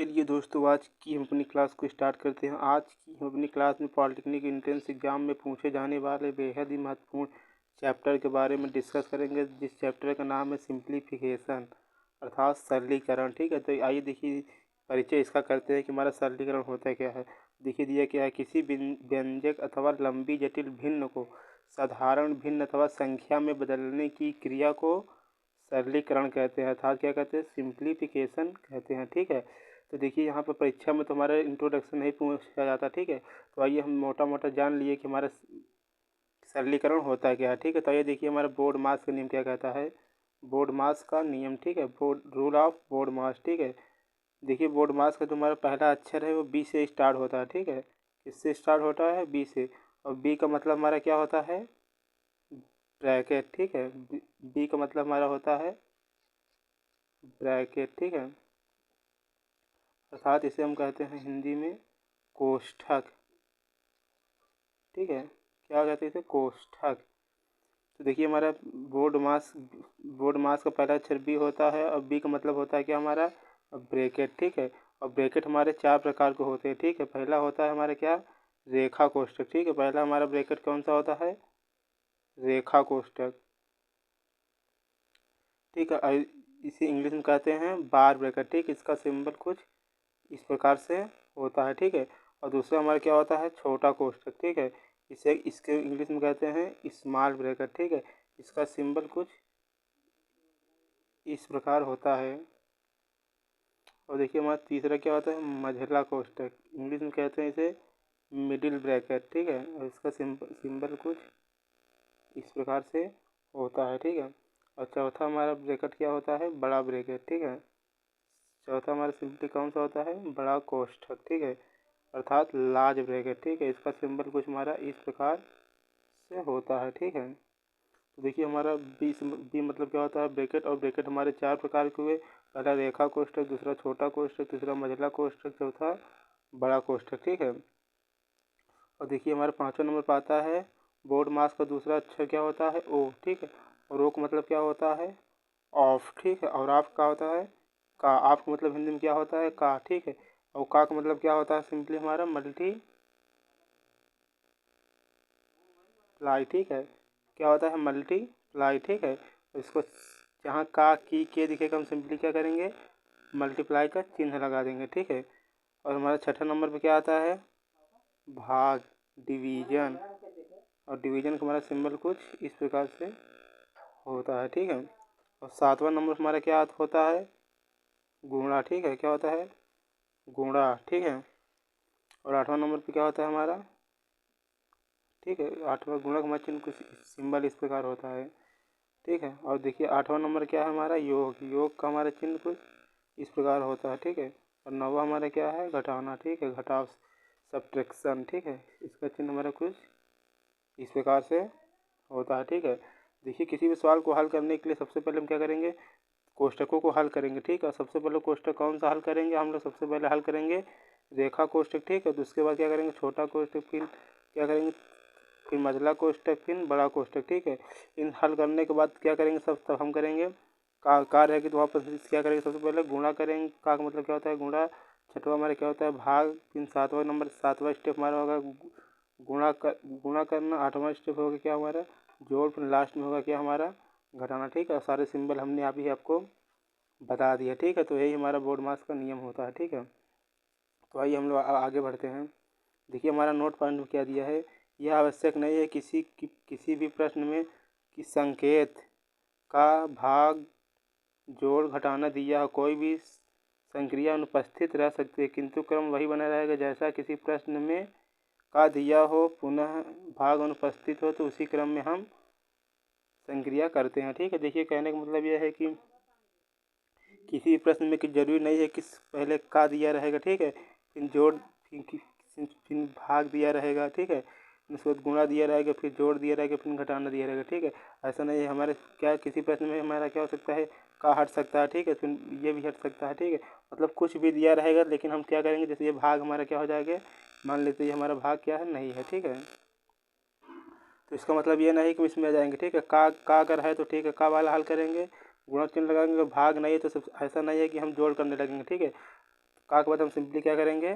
चलिए दोस्तों, आज की हम अपनी क्लास को स्टार्ट करते हैं। आज की हम अपनी क्लास में पॉलिटेक्निक एंट्रेंस एग्जाम में पूछे जाने वाले बेहद ही महत्वपूर्ण चैप्टर के बारे में डिस्कस करेंगे, जिस चैप्टर का नाम है सिंप्लीफिकेशन अर्थात सरलीकरण। ठीक है, तो आइए देखिए परिचय इसका करते हैं कि हमारा सरलीकरण होता क्या है। देखिए दिया क्या है, किसी व्यंजक अथवा लंबी जटिल भिन्न को साधारण भिन्न अथवा संख्या में बदलने की क्रिया को सरलीकरण कहते हैं, अर्थात क्या कहते हैं, सिंप्लीफिकेशन कहते हैं। ठीक है, तो देखिए यहाँ पर परीक्षा में तो हमारा इंट्रोडक्शन नहीं पूछा जाता। ठीक है, तो आइए हम मोटा मोटा जान लिए कि हमारा सरलीकरण होता क्या है। ठीक है, तो आइए देखिए हमारा बोर्ड मास का नियम क्या कहता है। बोर्ड मास का नियम, ठीक है, रूल ऑफ बोर्ड मास। ठीक है, देखिए बोर्ड मास का जो हमारा पहला अक्षर है वो बी से स्टार्ट होता है। ठीक है, किससे स्टार्ट होता है, बी से, और बी का मतलब हमारा क्या होता है, ब्रैकेट। ठीक है, बी का मतलब हमारा होता है ब्रैकेट। ठीक है, अर्थात इसे हम कहते हैं हिंदी में कोष्ठक। ठीक है, क्या कहते हैं इसे, कोष्ठक। तो देखिए हमारा बोर्ड मास का पहला अक्षर बी होता है और बी का मतलब होता है क्या, हमारा ब्रैकेट। ठीक है, और ब्रैकेट हमारे चार प्रकार के होते हैं। ठीक है, पहला होता है हमारा क्या, रेखा कोष्ठक। ठीक है, पहला हमारा ब्रैकेट कौन सा होता है, रेखा कोष्ठक। ठीक है, इसे इंग्लिश में कहते हैं बार ब्रैकेट। ठीक है, इसका सिंबल कुछ इस प्रकार से होता है। ठीक है, और दूसरा हमारा क्या होता है, छोटा कोष्ठक। ठीक है, इसके इंग्लिश में कहते हैं स्मॉल ब्रैकेट। ठीक है, इसका सिंबल कुछ इस प्रकार होता है। और देखिए हमारा तीसरा क्या होता है, मझला कोष्ठक, इंग्लिश में कहते हैं इसे मिडिल ब्रैकेट। ठीक है, और इसका सिंबल कुछ इस प्रकार से होता है। ठीक है, और चौथा हमारा ब्रैकेट क्या होता है, बड़ा ब्रैकेट। ठीक है, चौथा हमारा सिंपली कौन सा होता है, बड़ा कोष्ठक। ठीक है, अर्थात लार्ज ब्रैकेट। ठीक है, इसका सिंबल कुछ हमारा इस प्रकार से होता है। ठीक है, तो देखिए हमारा बी मतलब क्या होता है, ब्रैकेट, और ब्रैकेट हमारे चार प्रकार के हुए। पहला रेखा कोष्ठक, दूसरा छोटा कोष्ठक, तीसरा मझला कोष्ठक, चौथा बड़ा कोष्ठक। ठीक है, और देखिए हमारा पाँचवा नंबर पर आता है बोर्ड मास का दूसरा अक्षर क्या होता है, ओ। ठीक है, और ओ का मतलब क्या होता है, ऑफ। ठीक है, और ऑफ का होता है का। ऑफ का मतलब हिंदी में क्या होता है, का। ठीक है, और का मतलब क्या होता है, सिंपली हमारा मल्टीप्लाई। ठीक है, क्या होता है, मल्टीप्लाई। ठीक है, इसको जहाँ का की के दिखेगा हम सिंपली क्या करेंगे, मल्टीप्लाई का चिन्ह लगा देंगे। ठीक है, और हमारा छठा नंबर पे क्या आता है, भाग, डिवीजन, और डिवीजन का हमारा सिंबल कुछ इस प्रकार से होता है। ठीक है, और सातवां नंबर हमारा क्या होता है, गुणा। ठीक है, क्या होता है, गुणा। ठीक है, और आठवां नंबर पे क्या होता है हमारा, ठीक है, आठवां गुणक हमारा चिन्ह कुछ सिंबल इस प्रकार होता है। ठीक है, और देखिए आठवां नंबर क्या है हमारा, योग। योग का हमारा चिन्ह कुछ इस प्रकार होता है। ठीक है, और नौवां हमारा क्या है, घटाना। ठीक है, घटाव, सब्ट्रैक्शन। ठीक है, इसका चिन्ह हमारा कुछ इस प्रकार से होता है। ठीक है, देखिए किसी भी सवाल को हल करने के लिए सबसे पहले हम क्या करेंगे, कोष्ठकों को हल करेंगे। ठीक है, सबसे पहले कोष्ठक कौन सा हल करेंगे, हम लोग सबसे पहले हल करेंगे रेखा कोष्ठक। ठीक है, तो उसके बाद क्या करेंगे, छोटा कोष्ठक, फिर क्या करेंगे, फिर मझला कोष्ठक, फिर बड़ा कोष्ठक। ठीक है, इन हल करने के बाद क्या करेंगे, सब तब हम करेंगे का रहेगी तो वापस क्या करेंगे, सबसे पहले गुणा करेंगे। का मतलब क्या होता है, गुणा। छठवा हमारा क्या होता है, भाग। फिर सातवां स्टेप हमारा होगा गुणा करना। आठवां स्टेप होगा क्या हमारा, जोड़। फिर लास्ट में होगा क्या हमारा, घटाना। ठीक है, सारे सिंबल हमने अभी आपको बता दिया। ठीक है, तो यही हमारा बोर्ड मास का नियम होता है। ठीक है, तो आइए हम लोग आगे बढ़ते हैं। देखिए हमारा नोट पॉइंट में क्या दिया है, यह आवश्यक नहीं है किसी भी प्रश्न में कि संकेत का भाग, जोड़, घटाना दिया हो, कोई भी संक्रिया अनुपस्थित रह सकती है, किंतु क्रम वही बना रहेगा जैसा किसी प्रश्न में का दिया हो। पुनः भाग अनुपस्थित हो तो उसी क्रम में हम संक्रिया करते हैं। ठीक है, देखिए कहने का मतलब यह है कि किसी प्रश्न में कि जरूरी नहीं है कि पहले का दिया रहेगा। ठीक है, फिर जोड़, फिर भाग दिया रहेगा। ठीक है, उसके बाद गुणा दिया रहेगा, फिर जोड़ दिया रहेगा, फिर घटाना दिया रहेगा। ठीक है, ऐसा नहीं है। हमारे क्या किसी प्रश्न में हमारा क्या हो सकता है, का हट सकता है। ठीक है, फिर ये भी हट सकता है। ठीक है, मतलब कुछ भी दिया रहेगा, लेकिन हम क्या करेंगे, जैसे ये भाग हमारा क्या हो जाएगा, मान लेते ये हमारा भाग क्या है, नहीं है। ठीक है, तो इसका मतलब ये नहीं कि इसमें आ जाएंगे। ठीक है, का अगर है तो ठीक है, का वाला हल करेंगे, गुणक चिन्ह लगाएंगे। भाग नहीं है तो सब ऐसा नहीं है कि हम जोड़ करने लगेंगे। ठीक है, का के बाद हम सिंपली क्या करेंगे,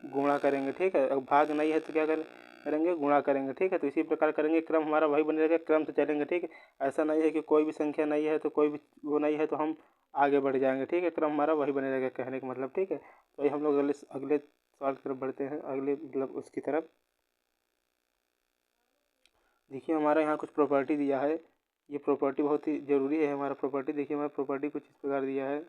गुणा करेंगे, ठीक है। अब भाग नहीं है तो क्या करेंगे, गुणा करेंगे, ठीक है। तो इसी प्रकार करेंगे, क्रम हमारा वही बने रहेगा, क्रम से चलेंगे, ठीक है। ऐसा नहीं है कि कोई भी संख्या नहीं है तो कोई भी वो नहीं है तो हम आगे बढ़ जाएंगे, ठीक है। क्रम हमारा वही बने रहेगा, कहने का मतलब, ठीक है। तो ये हम लोग अगले सवाल की तरफ बढ़ते हैं, अगले मतलब उसकी तरफ। देखिए हमारा यहाँ कुछ प्रॉपर्टी दिया है, ये प्रॉपर्टी बहुत ही ज़रूरी है हमारा प्रॉपर्टी। देखिए हमारा प्रॉपर्टी कुछ इस प्रकार दिया है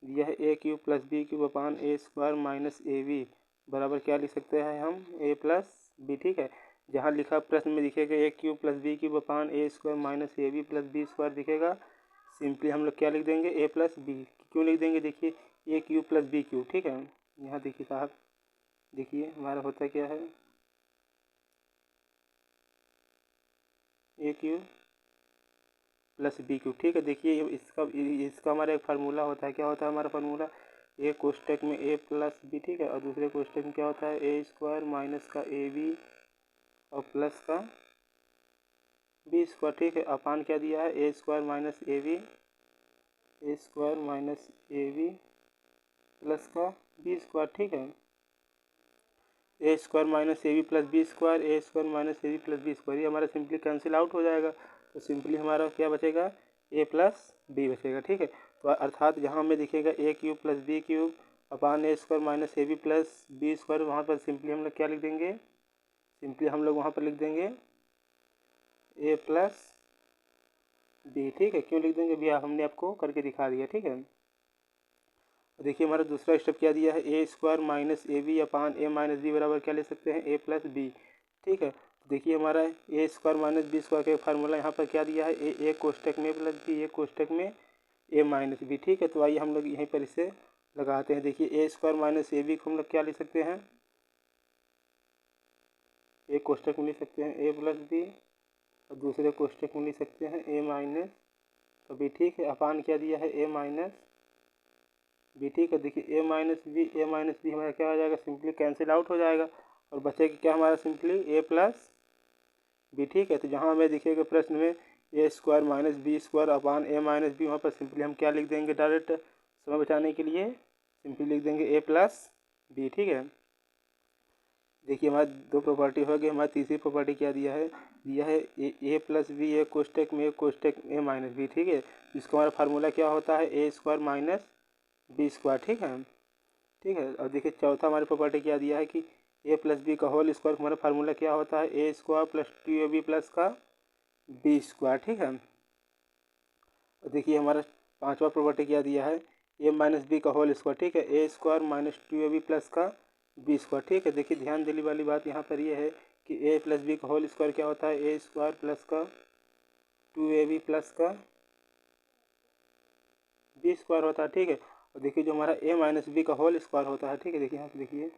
A cube plus B cube upon A square minus A B बराबर क्या लिख सकते हैं हम, ए प्लस बी, ठीक है। जहाँ लिखा प्रश्न में दिखेगा A cube plus B cube upon A square minus A B plus B square दिखेगा, सिंपली हम लोग क्या लिख देंगे, ए प्लस बी। क्यों लिख देंगे, देखिए ए क्यूब प्लस बी क्यूब, ठीक है। यहाँ देखिए साहब, देखिए हमारा होता क्या है, A cube plus B cube, ठीक है। देखिए इसका हमारा एक फार्मूला होता है, क्या होता है हमारा फार्मूला, एक कोष्टक में ए प्लस बी, ठीक है, और दूसरे कोष्टक में क्या होता है, ए स्क्वायर माइनस का ए बी और प्लस का बी स्क्वायर, ठीक है। अपान क्या दिया है, A square minus A B, A square minus A B plus का बी स्क्वायर, ठीक है। A square minus A B plus B square, A square minus A B plus B square, ये हमारा सिंपली कैंसिल आउट हो जाएगा। तो simply हमारा क्या बचेगा, ए प्लस बी बचेगा, ठीक है। तो अर्थात जहाँ हमें दिखेगा A cube plus B cube upon A square minus A B plus B square, वहाँ पर सिंपली हम लोग क्या लिख देंगे, सिंपली हम लोग वहाँ पर लिख देंगे ए प्लस बी, ठीक है। क्यों लिख देंगे भैया, हमने आपको करके दिखा दिया, ठीक है। देखिए हमारा दूसरा स्टेप क्या दिया है, A square minus A B upon A minus B बराबर क्या ले सकते हैं, ए प्लस बी, ठीक है। देखिए हमारा ए स्क्वायर माइनस बी स्क्वायर का फार्मूला यहाँ पर क्या दिया है, ए कोष्टक में प्लस बी, ए कोष्टक में ए माइनस बी, ठीक है। तो आइए हम लोग यहीं पर इसे लगाते हैं। देखिए ए स्क्वायर माइनस ए बी को हम लोग क्या लिख सकते हैं, ए कोष्टक में लिख सकते हैं ए प्लस बी, और दूसरे कोष्टक में लिख सकते हैं ए माइनस बी, ठीक है। अपान क्या दिया है, ए माइनस बी, ठीक है। देखिए ए माइनस बी हमारा क्या हो जाएगा, सिंपली कैंसिल आउट हो जाएगा, और बचेगा क्या हमारा, सिंपली ए प्लस बी, ठीक है। तो जहाँ हमें दिखेगा प्रश्न में A square minus B square upon A minus B, वहाँ पर सिंपली हम क्या लिख देंगे, डायरेक्ट समय बचाने के लिए सिंपली लिख देंगे ए प्लस बी, ठीक है। देखिए हमारे दो प्रॉपर्टी हो गई, हमारी तीसरी प्रॉपर्टी क्या दिया है ए प्लस बी, ए कोष्टक में ए कोष्टक ए माइनस बी, ठीक है। जिसका हमारा फार्मूला क्या होता है, A square minus B square, ठीक है, ठीक है। और देखिए चौथा हमारी प्रॉपर्टी क्या दिया है कि ए प्लस बी का होल स्क्वायर, हमारा फार्मूला क्या होता है, A square plus two A B plus का बी स्क्वायर, ठीक है। और देखिए हमारा पांचवा प्रॉपर्टी क्या दिया है, ए माइनस बी का होल स्क्वायर, ठीक है, A square minus two A B plus का बी स्क्वायर, ठीक है। देखिए ध्यान देने वाली बात यहाँ पर ये है कि ए प्लस बी का होल स्क्वायर क्या होता है, ए स्क्वायर प्लस का टू ए बी प्लस का बी स्क्वायर होता है, ठीक है। और देखिए जो हमारा ए माइनस बी का होल स्क्वायर होता है, ठीक है, देखिए यहाँ पे देखिए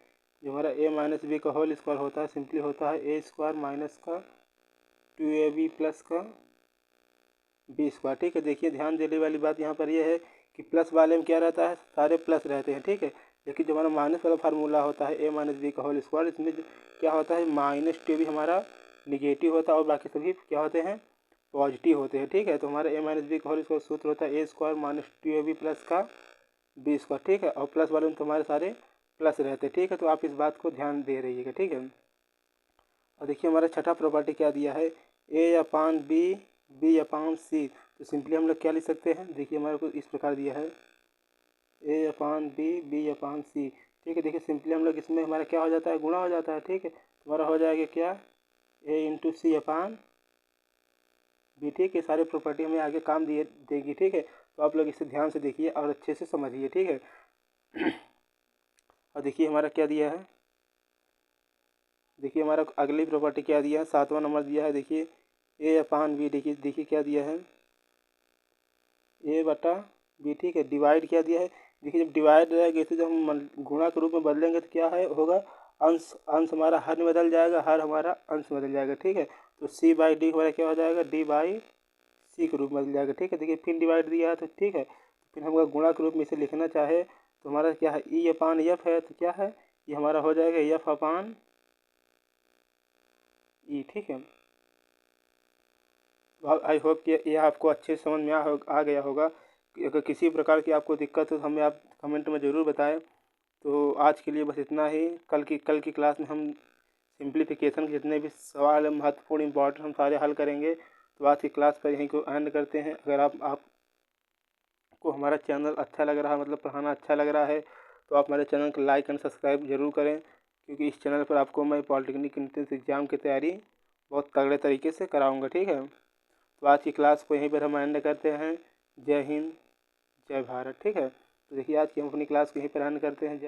जो हमारा ए माइनस बी का होल स्क्वायर होता है सिंपली होता है ए स्क्वायर माइनस का टू ए बी प्लस का बी स्क्वायर, ठीक है। देखिए ध्यान देने वाली बात यहाँ पर यह है कि प्लस वाले में क्या रहता है, सारे प्लस रहते हैं, ठीक है। लेकिन जो हमारा माइनस वाला फार्मूला होता है ए माइनस बी का होल स्क्वायर, इसमें क्या होता है, माइनस टू भी हमारा निगेटिव होता है और बाकी सभी क्या होते हैं, पॉजिटिव होते हैं, ठीक है। तो हमारा ए माइनस बी का होल स्क्वायर सूत्र होता है A square minus two A B plus का बी स्क्वायर, ठीक है। और प्लस वाले में तो हमारे सारे प्लस रहते हैं, ठीक है। तो आप इस बात को ध्यान दे रहिएगा, ठीक है। और देखिए हमारा छठा प्रॉपर्टी क्या दिया है, ए अपान बी, बी अपान सी। तो सिंपली हम लोग क्या लिख सकते हैं, देखिए हमारे को इस प्रकार दिया है ए अपान बी, बी अपान सी, ठीक है। देखिए सिंपली हम लोग इसमें हमारा क्या हो जाता है, गुणा हो जाता है, ठीक है। हमारा हो जाएगा क्या, ए इंटू सी अपान बी, ठीक है। सारी प्रॉपर्टी हमें आगे काम देगी, ठीक है। तो आप लोग इसे ध्यान से देखिए और अच्छे से समझिए, ठीक है। और देखिए हमारा क्या दिया है, देखिए हमारा अगली प्रॉपर्टी क्या दिया है, सातवां नंबर दिया है, देखिए ए अपान बी, देखिए क्या दिया है, ए बटा बी, ठीक है। डिवाइड क्या दिया है, देखिए जब डिवाइड रहेगा इसे जब हम गुणा के रूप में बदलेंगे तो क्या है होगा, अंश अंश हमारा हर में बदल जाएगा, हर हमारा अंश बदल जाएगा, ठीक है। तो सी बाई डी हमारा क्या हो जाएगा, डी बाई सी के रूप में बदल जाएगा, ठीक है। देखिए फिर डिवाइड दिया है तो ठीक है, फिर हम अगर गुणा के रूप में इसे लिखना चाहे तो हमारा क्या है, ई अपान एफ है, तो क्या है, ये हमारा हो जाएगा एफ अपान ई, ठीक है। आई होप कि ये आपको अच्छे समझ में आ गया होगा अगर किसी प्रकार की आपको दिक्कत हो तो हमें आप कमेंट में ज़रूर बताएं। तो आज के लिए बस इतना ही। कल की क्लास में हम सिंप्लीफिकेशन के जितने भी सवाल हैं महत्वपूर्ण इंपॉर्टेंट हम सारे हल करेंगे। तो आज की क्लास पर यहीं को एंड करते हैं। अगर आपको हमारा चैनल अच्छा लग रहा है, मतलब पढ़ाना अच्छा लग रहा है, तो आप हमारे चैनल को लाइक एंड सब्सक्राइब जरूर करें, क्योंकि इस चैनल पर आपको मैं पॉलिटेक्निक एंट्रेंस एग्ज़ाम की तैयारी बहुत तगड़े तरीके से कराऊँगा। ठीक है, तो आज की क्लास को यहीं पर हम एंड करते हैं। जय हिंद, जय भारत। ठीक है, तो देखिए आज की हम अपनी क्लास को यहीं पर एंड करते हैं।